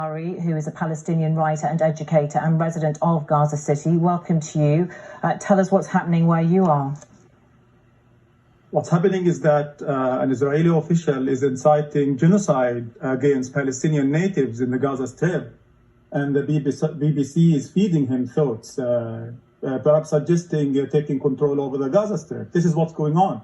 Who is a Palestinian writer and educator and resident of Gaza City. Welcome to you. Tell us what's happening where you are. What's happening is that an Israeli official is inciting genocide against Palestinian natives in the Gaza Strip, and the BBC is feeding him thoughts, perhaps suggesting taking control over the Gaza Strip. This is what's going on.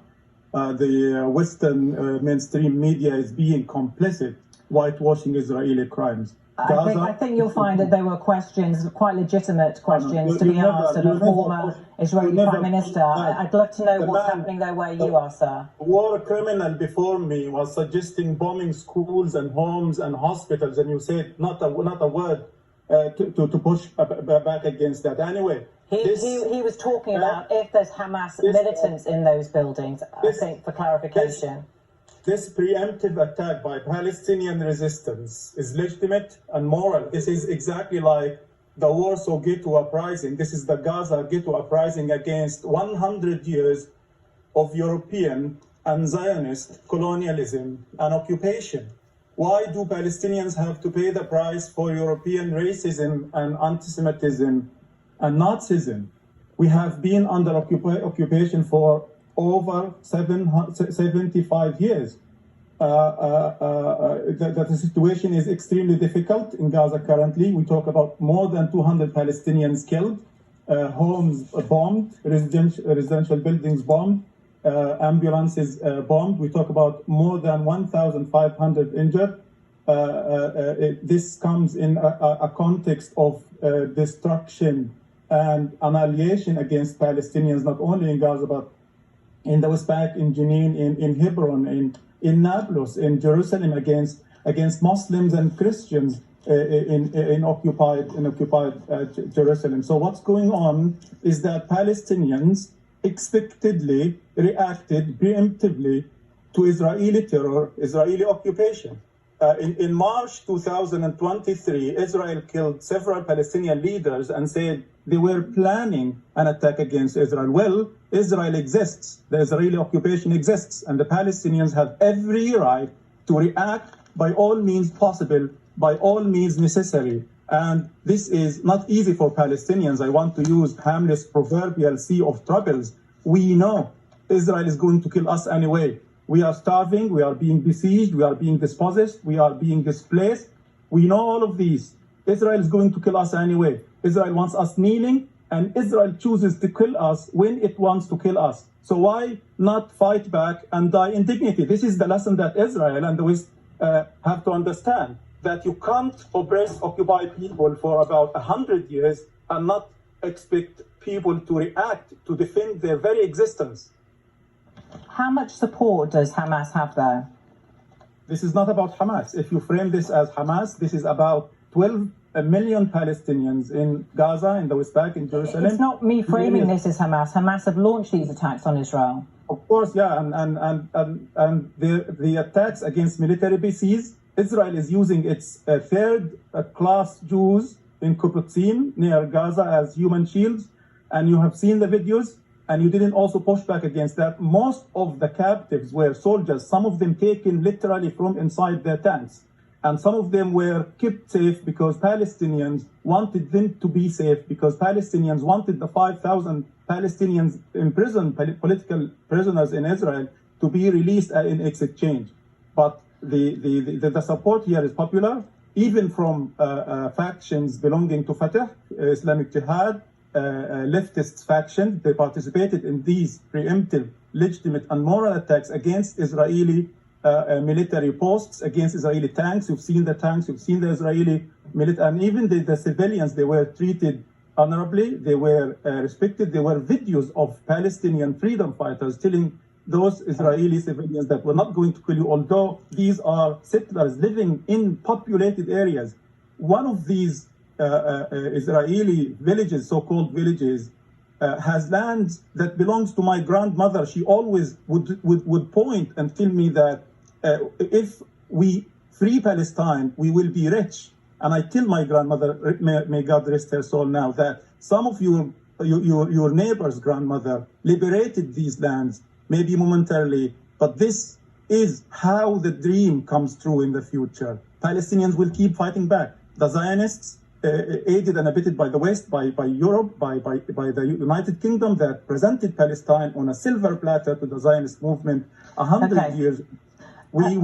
The Western mainstream media is being complicit, whitewashing Israeli crimes. I think you'll find that there were questions, quite legitimate questions, to be asked of a former Israeli Prime Minister. I'd love to know what's happening there where you are, sir. A war criminal before me was suggesting bombing schools and homes and hospitals, and you said not a word to push back against that. Anyway, he was talking about if there's Hamas militants in those buildings, I think, for clarification. This preemptive attack by Palestinian resistance is legitimate and moral. This is exactly like the Warsaw Ghetto Uprising. This is the Gaza Ghetto Uprising against 100 years of European and Zionist colonialism and occupation. Why do Palestinians have to pay the price for European racism and anti-Semitism and Nazism? We have been under occupation for over 75 years. The situation is extremely difficult in Gaza currently. We talk about more than 200 Palestinians killed, homes bombed, residential buildings bombed, ambulances bombed. We talk about more than 1,500 injured. This comes in a context of destruction and annihilation against Palestinians, not only in Gaza, but in the West Bank, in Jenin, in Hebron, in Nablus, in Jerusalem, against Muslims and Christians in occupied Jerusalem. So what's going on is that Palestinians expectedly reacted preemptively to Israeli terror, Israeli occupation. In March 2023, Israel killed several Palestinian leaders and said they were planning an attack against Israel. Well, Israel exists, the Israeli occupation exists, and the Palestinians have every right to react by all means possible, by all means necessary. And this is not easy for Palestinians. I want to use Hamlet's proverbial sea of troubles. We know Israel is going to kill us anyway. We are starving, we are being besieged, we are being dispossessed, we are being displaced. We know all of these. Israel is going to kill us anyway. Israel wants us kneeling, and Israel chooses to kill us when it wants to kill us. So why not fight back and die in dignity? This is the lesson that Israel and the West have to understand, that you can't oppress occupied people for about 100 years and not expect people to react to defend their very existence. How much support does Hamas have there? This is not about Hamas. If you frame this as Hamas, this is about 12 million Palestinians in Gaza, in the West Bank, in Jerusalem. It's not me framing this as Hamas. Hamas have launched these attacks on Israel. Of course, yeah, and the attacks against military bases. Israel is using its third-class Jews in Kibbutzim near Gaza as human shields, and you have seen the videos. And you didn't also push back against that. Most of the captives were soldiers, some of them taken literally from inside their tanks. And some of them were kept safe because Palestinians wanted them to be safe, because Palestinians wanted the 5,000 Palestinians imprisoned, political prisoners in Israel, to be released in exchange. But the support here is popular, even from factions belonging to Fatah, Islamic Jihad, leftist faction. They participated in these preemptive, legitimate and moral attacks against Israeli military posts, against Israeli tanks. You've seen the tanks, you've seen the Israeli military, and even the civilians, they were treated honorably, they were respected. There were videos of Palestinian freedom fighters telling those Israeli civilians that we're not going to kill you, although these are settlers living in populated areas. One of these Israeli villages, so-called villages, has land that belongs to my grandmother. She always would point and tell me that if we free Palestine, we will be rich. And I tell my grandmother, may God rest her soul now, that some of your neighbor's grandmother liberated these lands, maybe momentarily, but this is how the dream comes true in the future. Palestinians will keep fighting back. the Zionists, aided and abetted by the West, by Europe, by the United Kingdom, that presented Palestine on a silver platter to the Zionist movement 100 years.